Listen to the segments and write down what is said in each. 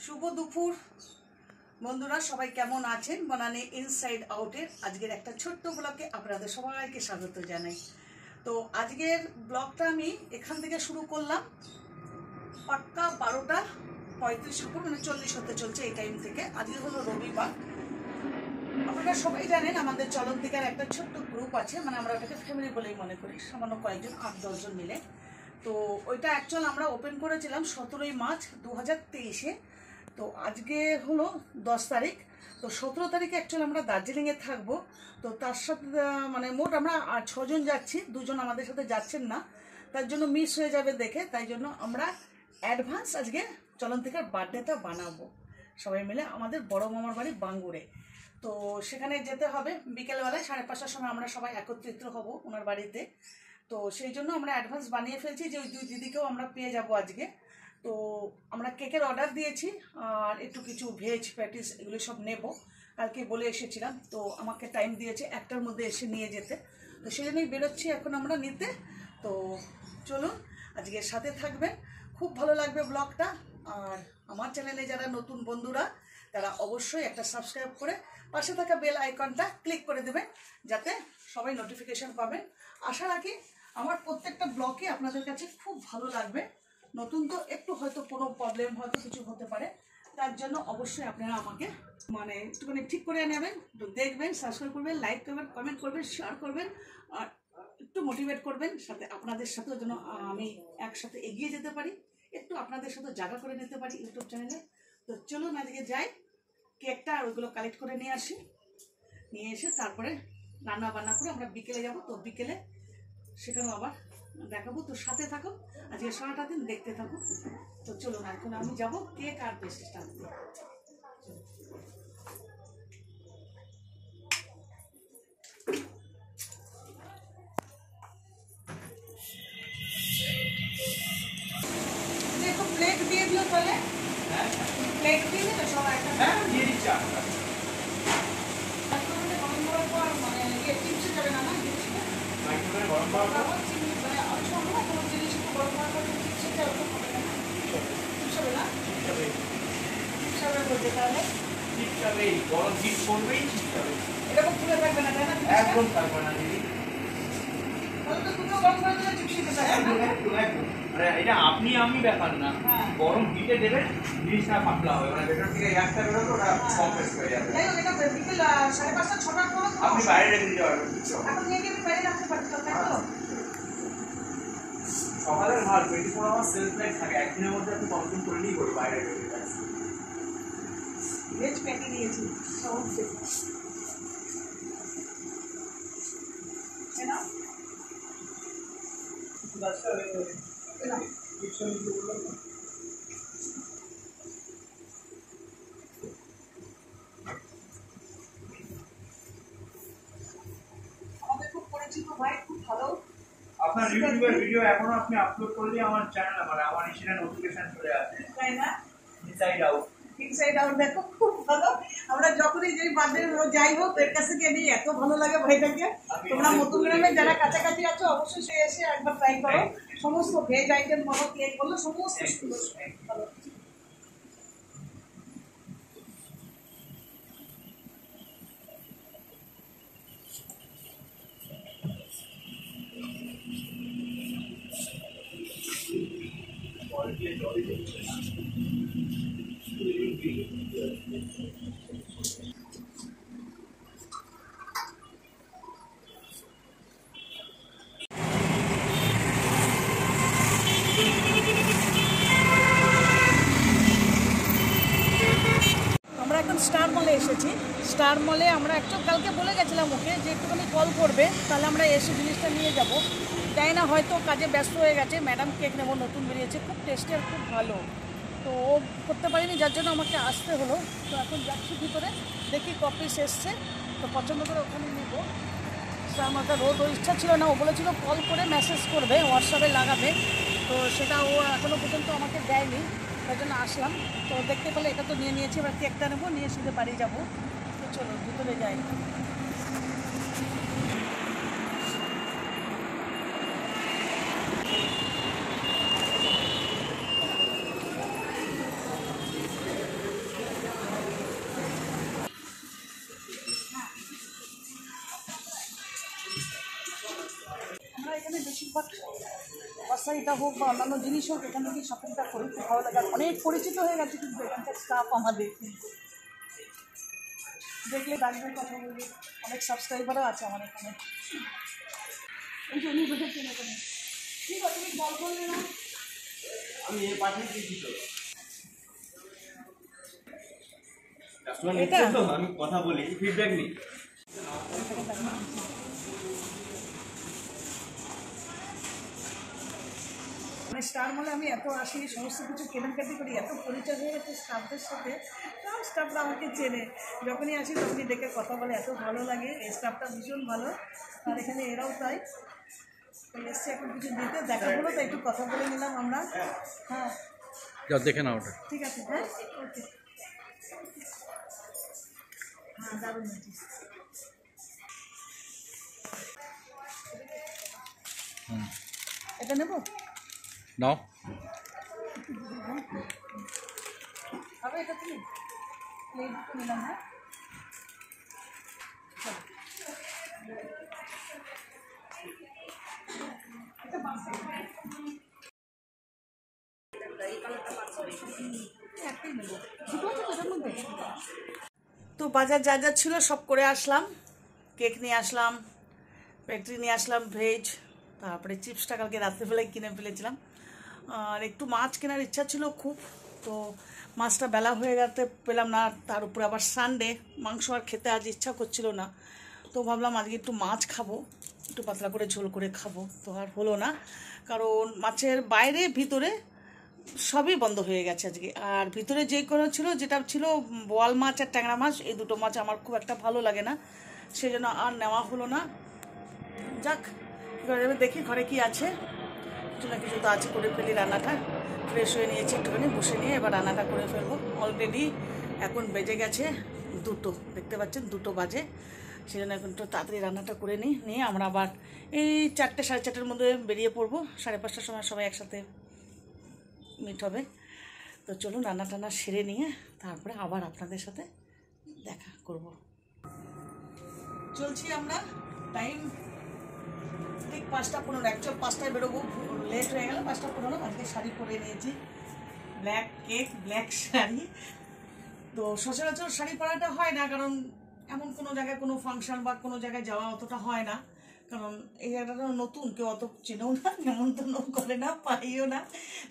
শুভ দুপুর বন্ধুরা, সবাই কেমন আছেন? বনানী ইনসাইড আউটের আজকের একটা ছোট্ট ব্লগে আপনাদের সবাইকে স্বাগত জানাই। তো আজকের ব্লগটা আমি এখান থেকে শুরু করলাম, পাক্কা 12:35 উপর, মানে 40 হতে চলছে এই টাইম থেকে। আজকে হলো রবিবার। আপনারা সবাই জানেন আমাদের চলন্তিকার একটা ছোট্ট গ্রুপ আছে, মানে আমরা ওটাকে ফ্যামিলি বলেই মনে করি, সামান্য কয়েকজন 8-10 জন মিলে। তো ওইটা অ্যাকচুয়াল আমরা ওপেন করেছিলাম 17ই মার্চ 2023-এ। তো আজকে হলো 10 তারিখ। তো 17 তারিখে অ্যাকচুয়ালি আমরা দার্জিলিংয়ে থাকবো। তো তার সাথে মানে মোট আমরা 6 জন যাচ্ছি, 2 জন আমাদের সাথে যাচ্ছেন না, তার জন্য মিস হয়ে যাবে দেখে। তাই জন্য আমরা অ্যাডভান্স আজকে চলন্তিকার বার্থডেটা বানাবো সবাই মিলে আমাদের বড় মামার বাড়ি বাঙ্গুরে। তো সেখানে যেতে হবে বিকেলবেলায় 5:30টার সময় আমরা সবাই একত্রিত হব ওনার বাড়িতে। তো সেই জন্য আমরা অ্যাডভান্স বানিয়ে ফেলছি যে ওই 2 দিদিকেও আমরা পেয়ে যাব আজকে। তো আমরা কেকের অর্ডার দিয়েছি আর একটু কিছু ভেজ প্যাটিস এগুলো সব নেব, কালকে বলে এসেছিলাম। তো আমাকে টাইম দিয়েছে 1টার মধ্যে এসে নিয়ে যেতে। তো সেই জন্যই বেরোচ্ছি এখন আমরা নিতে। তো চলুন আজকে সাথে থাকবেন, খুব ভালো লাগবে ব্লগটা। আর আমার চ্যানেলে যারা নতুন বন্ধুরা তারা অবশ্যই একটা সাবস্ক্রাইব করে পাশে থাকা বেল আইকনটা ক্লিক করে দেবেন, যাতে সবাই নোটিফিকেশান পাবেন। আশা রাখি আমার প্রত্যেকটা ব্লগে আপনাদের কাছে খুব ভালো লাগবে। নতুন তো একটু হয়তো কোনো প্রবলেম হয়তো কিছু হতে পারে, তার জন্য অবশ্যই আপনারা আমাকে মানে একটুখানি ঠিক করে নেবেন, দেখবেন, সাবস্ক্রাইব করবেন, লাইক করবেন, কমেন্ট করবেন, শেয়ার করবেন আর একটু মোটিভেট করবেন, সাথে আপনাদের সাথেও যেন আমি একসাথে এগিয়ে যেতে পারি, একটু আপনাদের সাথে জায়গা করে নিতে পারি ইউটিউব চ্যানেলে। তো চলুন আজকে যাই, কেকটা আর ওইগুলো কালেক্ট করে নিয়ে আসি, নিয়ে এসে তারপরে রান্না বান্না করে আমরা বিকেলে যাব। তো বিকেলে সেখানেও আবার দেখাবো। তো সাথে থাকুন, আজকে সারাটা দিন দেখতে থাকুন। তো চলুন এখন আমি যাব কেক আর পেস্ট্রিটা আনতে। দেখো প্লেট দিয়ে দিও তাহলে। প্লেট দিয়ে দিলে সবাই একটা দিয়ে দিচ্ছি। গরম করার পর মানে চিপসে যাবে না, না মাইক্রোওয়েভে গরম করার পর চিনি মানে অন্য কোনো জিনিস গরম করার পর চিপসে যাবে না, চিপস হবে না, চিপস হবে বলতে তাহলে চিপস হবে, গরম হিট করবেই চিপস হবে। এরকম পুরো থাকবে না, তাই না? একদম থাকবে না দিদি, তাহলে তো দুটো গরম করে দিলে চিপস হতে থাকবে না। একদম মানে এটা আপনি আমি ব্যাপার না, গরম হিটে দেবেন, জিনিসটা পাতলা হবে, মানে ভেতর থেকে এয়ারটা বেরোবে, ওটা কমপ্রেস হয়ে যাবে। তাই এটা বিকেল 5:30-6টার পর আপনি বাইরে রেখে দিতে পারবেন, এখন নিয়ে গিয়ে বাইরে রাখতে পারছেন, তাই তো? সকালের মাল 24 আওয়ার সেলফ লাইফ থাকে, একদিনের মধ্যে আপনি কনজিউম করে নিয়ে করে বাইরে রেখে দিতে পারছেন। ভেজ প্যাটি নিয়েছি সব থেকে, তাই না? দশটা হয়ে গেছে না, কিছু নিতে বললাম না। আমাদের খুব পরিচিত ভাই, খুব ভালো। আপনার ইউটিউবের ভিডিও এখনো আপনি আপলোড করলে আমার চ্যানেলে মানে আমার ইনস্টাগ্রাম নোটিফিকেশন চলে আসে, তাই না? ইনসাইড আউট, ইনসাইড আউট দেখো খুব ভালো। আমরা যখনই যে বার্থডে যাই হোক এর কাছে গিয়ে নিয়ে এত ভালো লাগে ভাইটাকে। তোমরা মতুগ্রামে যারা কাছাকাছি আছো অবশ্যই সে এসে একবার ট্রাই করো, সমস্ত ভেজ আইটেম বলো, কেক বলো, সমস্ত সুন্দর ভালো। আমরা এখন স্টার মলে এসেছি। স্টার মলে আমরা একটু কালকে বলে গেছিলাম ওকে যে একটুখানি কল করবে, তাহলে আমরা এসে জিনিসটা নিয়ে যাব। তাই না, হয়তো কাজে ব্যস্ত হয়ে গেছে। ম্যাডাম কেক নেবো, নতুন বেরিয়েছে, খুব টেস্টি আর খুব ভালো। তো ও করতে পারিনি, যার জন্য আমাকে আসতে হলো। তো এখন যাচ্ছি ভিতরে, দেখি কপিস এসছে, তো পছন্দ করে ওখানে নেবো। তো আমার রোজ ওর ইচ্ছা ছিল না, ও বলেছিল কল করে মেসেজ করবে, হোয়াটসঅ্যাপে লাগাবে। তো সেটা ও এখনও পর্যন্ত আমাকে দেয়নি, তার জন্য আসলাম। তো দেখতে পেলে এটা তো নিয়ে নিয়েছি, এবার কেকটা নেবো, নিয়ে শুধু বাড়ি যাবো। তো চলো ভিতরে যাই। গ্রসারিটা হোক বা অন্যান্য জিনিস হোক, এখান থেকে শপিংটা করি, খুব ভালো লাগে। আর অনেক পরিচিত হয়ে গেছে কিন্তু এখানকার স্টাফ আমাদের, কিন্তু দেখলে ডাকবেন, কথা বলবে। অনেক সাবস্ক্রাইবারও আছে আমার এখানে। এই যে উনি বুঝেছেন এখানে। ঠিক আছে, তুমি কল করলে না, আমি এই পাঠিয়ে দিয়েছি তো। এটা আমি কথা বলি, ফিডব্যাক নিই। মানে স্টার মলে আমি এত আসি, সমস্ত কিছু কেনাকাটি করি, এত পরিচয় হয়ে গেছে স্টাফদের সাথে। সব স্টাফরা আমাকে চেনে, যখনই আসি তখনই ডেকে কথা বলে, এত ভালো লাগে। এই স্টাফটা ভীষণ ভালো, আর এখানে এরাও তাই। এসছে এখন কিছু দিতে, দেখা হলো তো একটু কথা বলে নিলাম আমরা। হ্যাঁ দেখে না ওটা ঠিক আছে, হ্যাঁ ওকে। হ্যাঁ দারুণ হয়েছে। এটা নেবো নাও। হবে এটা, তুমি প্লেট নিলাম। হ্যাঁ তো বাজার যা যা ছিল সব করে আসলাম। কেক নিয়ে আসলাম, পেট্রি নিয়ে আসলাম ভেজ, তারপরে চিপসটা কালকে রাত্রেবেলায় কিনে ফেলেছিলাম। আর একটু মাছ কেনার ইচ্ছা ছিল খুব, তো মাছটা বেলা হয়ে গেতে পেলাম না। তার উপরে আবার সানডে, মাংস আর খেতে আজ ইচ্ছা করছিল না। তো ভাবলাম আজকে একটু মাছ খাবো, একটু পাতলা করে ঝোল করে খাবো। তো আর হলো না, কারণ মাছের বাইরে ভিতরে সবই বন্ধ হয়ে গেছে আজকে। আর ভিতরে যে কোনো ছিল, যেটা ছিল বোয়াল মাছ আর ট্যাংরা মাছ, এই দুটো মাছ আমার খুব একটা ভালো লাগে না, সেই জন্য আর নেওয়া হলো না। যাক, দেখি ঘরে কি আছে, কিছু না কিছু তো আছে, করে ফেলি। রান্নাটা ফ্রেশ হয়ে নিয়েছি, একটুখানি বসে নিয়ে এবার রান্নাটা করে ফেলবো। অলরেডি এখন বেজে গেছে 2টো, দেখতে পাচ্ছেন 2টো বাজে, সেই জন্য এখন একটু তাড়াতাড়ি রান্নাটা করে নিয়ে আমরা আবার এই 4টে সাড়ে 4টের মধ্যে বেরিয়ে পড়বো। 5:30টার সময় সবাই একসাথে মিট হবে। তো চলুন রান্না টান্না সেরে নিয়ে তারপরে আবার আপনাদের সাথে দেখা করব। চলছি আমরা, টাইম ঠিক 5:15। অ্যাকচুয়াল 5টায় বেরোবো, লেট হয়ে গেল, 5:15। আজকে শাড়ি পরে নিয়েছি, ব্ল্যাক কেক, ব্ল্যাক শাড়ি। তো সচরাচর শাড়ি পরাটা হয় না, কারণ এমন কোনো জায়গায় কোনো ফাংশন বা কোনো জায়গায় যাওয়া অতটা হয় না, কারণ এই জায়গাটা নতুন, কেউ অত চেনেও না, নেমন্তন্ন করে না, পাইও না।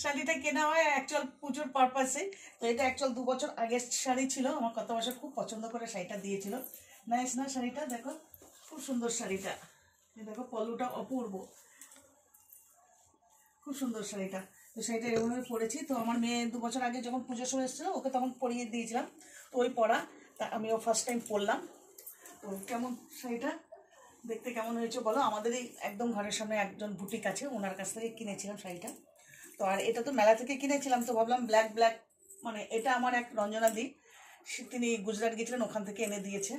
শাড়িটা কেনা হয় অ্যাকচুয়াল পুজোর পারপাসে। তো এটা অ্যাকচুয়াল 2 বছর আগের শাড়ি ছিল, আমার কত বছর খুব পছন্দ করে শাড়িটা দিয়েছিল। নাইস না শাড়িটা? দেখো খুব সুন্দর শাড়িটা, দেখো পল্লুটা অপূর্ব, খুব সুন্দর শাড়িটা। তো শাড়িটা এরকমভাবে পরেছি। তো আমার মেয়ে 2 বছর আগে যখন পুজোর সময় এসেছিলো, ওকে তখন পরিয়ে দিয়েছিলাম, তো ওই পরা, তা আমিও ফার্স্ট টাইম পরলাম। তো কেমন শাড়িটা দেখতে কেমন হয়েছে বলো? আমাদের এই একদম ঘরের সামনে একজন বুটিক আছে, ওনার কাছ থেকে কিনেছিলাম শাড়িটা। তো আর এটা তো মেলা থেকে কিনেছিলাম, তো ভাবলাম ব্ল্যাক, মানে এটা আমার এক রঞ্জনা দি, তিনি গুজরাট গেছিলেন, ওখান থেকে এনে দিয়েছে।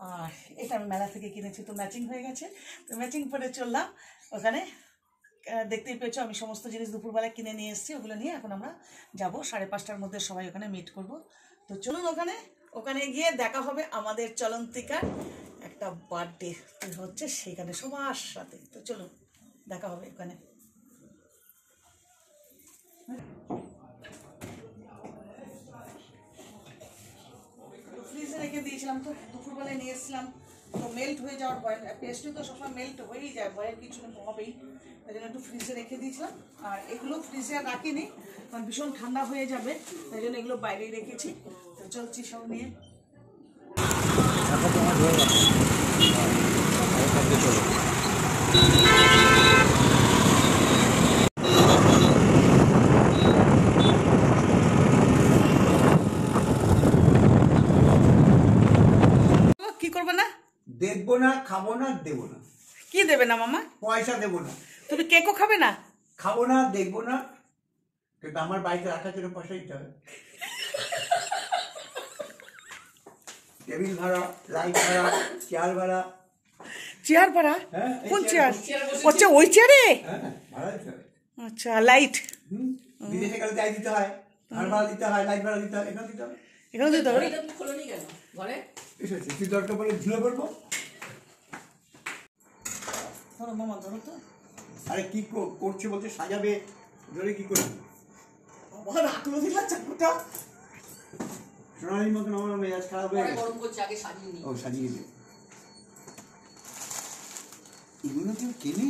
আর এটা আমি মেলা থেকে কিনেছি, তো ম্যাচিং হয়ে গেছে। তো ম্যাচিং করে চললাম ওখানে। দেখতেই পেয়েছো আমি সমস্ত জিনিস দুপুরবেলা কিনে নিয়ে এসেছি, ওগুলো নিয়ে এখন আমরা যাব 5:30টার মধ্যে সবাই ওখানে মিট করব। তো চলুন ওখানে গিয়ে দেখা হবে আমাদের চলন্তিকার একটা বার্থডে হচ্ছে সেখানে সবার সাথে। তো চলুন দেখা হবে ওখানে। ফ্রিজে রেখে দিয়েছিলাম, তো দুপুরবেলায় নিয়ে এসেছিলাম, তো মেল্ট হয়ে যাওয়ার ভয়, পেস্ট্রি তো সবসময় মেল্ট হয়েই যায়, ভয়ের কিছু হবেই, তাই জন্য একটু ফ্রিজে রেখে দিয়েছিলাম। আর এগুলো ফ্রিজে আর রাখিনি, কারণ ভীষণ ঠান্ডা হয়ে যাবে, তাই জন্য এগুলো বাইরেই রেখেছি। তো চলছি সব নিয়ে। কি করবো না, দেখবো না, খাবো না, দেবো না। কি দেবে না মামা? পয়সা দেবো না। তুমি কেকও খাবে না? খাবো না, দেখবো না, কিন্তু আমার বাড়িতে রাখার জন্য পয়সা দিতে হবে। টেবিল ভাড়া, লাইট ভাড়া, চেয়ার ভাড়া। চেয়ার ভাড়া? হ্যাঁ, কোন চেয়ার? আচ্ছা ওই চেয়ারে? হ্যাঁ, ভাড়া দিতে হবে। আচ্ছা, লাইট বিদেশে গেলে যাই দিতে হয়, ভাড়া ভাড়া দিতে হয়, লাইট ভাড়া দিতে হয়, এখানে দিতে হবে। এখানে দিতে হবে। এসেছে, তুই দরকার পড়লে ঝুলে পড়বো। ধরো মামা, ধরো তো। আরে কি করছে বলছে সাজাবে, ধরে কি করবে? বাবা রাখলো দিলা চাকুটা। সোনালির মতন আমার মেজাজ খারাপ হয়ে গেছে। গরম করছে, আগে সাজিয়ে নি। ও সাজিয়ে দে। এগুলো কেউ কেনে?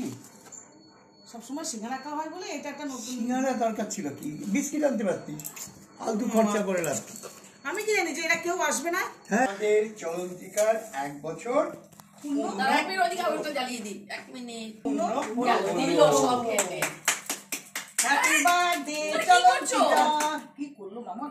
সবসময় সিঙ্গারা খাওয়া হয় বলে এটা একটা নতুন। সিঙ্গারা দরকার ছিল কি, বিস্কিট আনতে পারতি, ফালতু খরচা করে লাভ। আমি কি জানি যে এটা কেউ আসবে না। হ্যাঁ, আমাদের চলন্তিকার 1 বছর তারপরে ওদিকে আগুনটা জ্বালিয়ে দিই, 1 মিনিট। পূর্ণ দিল সব খেয়ে। হ্যাপি বার্থডে কি করছো? কি করলো মামা?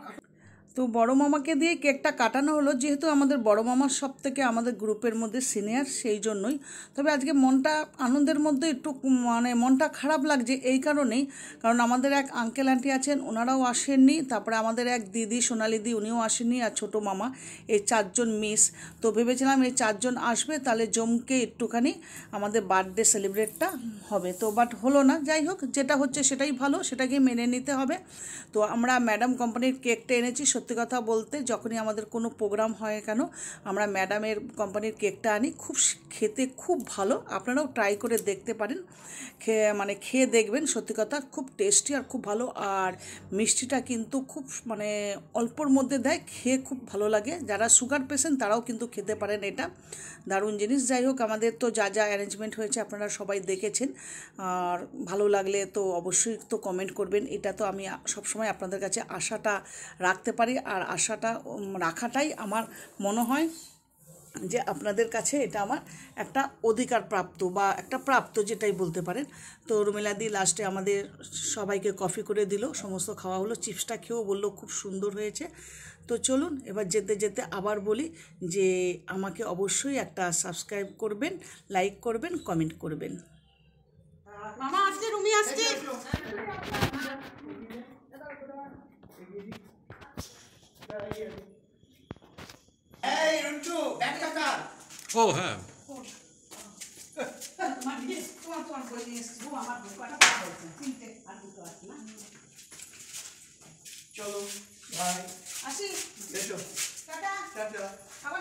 তো বড় মামাকে দিয়ে কেকটা কাটানো হলো, যেহেতু আমাদের বড় মামা সব থেকে আমাদের গ্রুপের মধ্যে সিনিয়র, সেই জন্যই। তবে আজকে মনটা আনন্দের মধ্যে একটু মানে মনটা খারাপ লাগছে এই কারণেই, কারণ আমাদের এক আঙ্কেল আন্টি আছেন, ওনারাও আসেননি। তারপরে আমাদের এক দিদি সোনালি দি, উনিও আসেননি, আর ছোটো মামা, এই 4 জন মিস। তো ভেবেছিলাম এই 4 জন আসবে, তাহলে জমকে একটুখানি আমাদের বার্থডে সেলিব্রেটটা হবে। তো বাট হলো না। যাই হোক, যেটা হচ্ছে সেটাই ভালো, সেটাকে মেনে নিতে হবে। তো আমরা ম্যাডাম কোম্পানির কেকটা এনেছি। সত্যি কথা বলতে, যখনই আমাদের কোনো প্রোগ্রাম হয় কেন, আমরা ম্যাডামের কোম্পানির কেকটা আনি। খুব খেতে খুব ভালো, আপনারাও ট্রাই করে দেখতে পারেন, খেয়ে দেখবেন। সত্যি কথা খুব টেস্টি আর খুব ভালো। আর মিষ্টিটা কিন্তু খুব মানে অল্পর মধ্যে দেয়, খেয়ে খুব ভালো লাগে। যারা সুগার পেশেন্ট তারাও কিন্তু খেতে পারেন, এটা দারুণ জিনিস। যাই হোক, আমাদের তো যা যা অ্যারেঞ্জমেন্ট হয়েছে আপনারা সবাই দেখেছেন। আর ভালো লাগলে তো অবশ্যই তো কমেন্ট করবেন। এটা তো আমি সবসময় আপনাদের কাছে আশাটা রাখতে পারি, আর আশাটা রাখাটাই আমার মনে হয় যে আপনাদের কাছে এটা আমার একটা অধিকার প্রাপ্ত, বা একটা প্রাপ্ত, যেটাই বলতে পারেন। তো রুমেলাদি লাস্টে আমাদের সবাইকে কফি করে দিল, সমস্ত খাওয়া হলো। চিপসটা খেয়েও বললো খুব সুন্দর হয়েছে। তো চলুন এবার যেতে যেতে আবার বলি যে আমাকে অবশ্যই একটা সাবস্ক্রাইব করবেন, লাইক করবেন, কমেন্ট করবেন। মামা আসছে, রুমি আসছে। এই রুন্টু, ব্যাগ কাকা। ও হ্যাঁ, চলো, বাই। আসি, এসো, টাটা। টাটা। আবার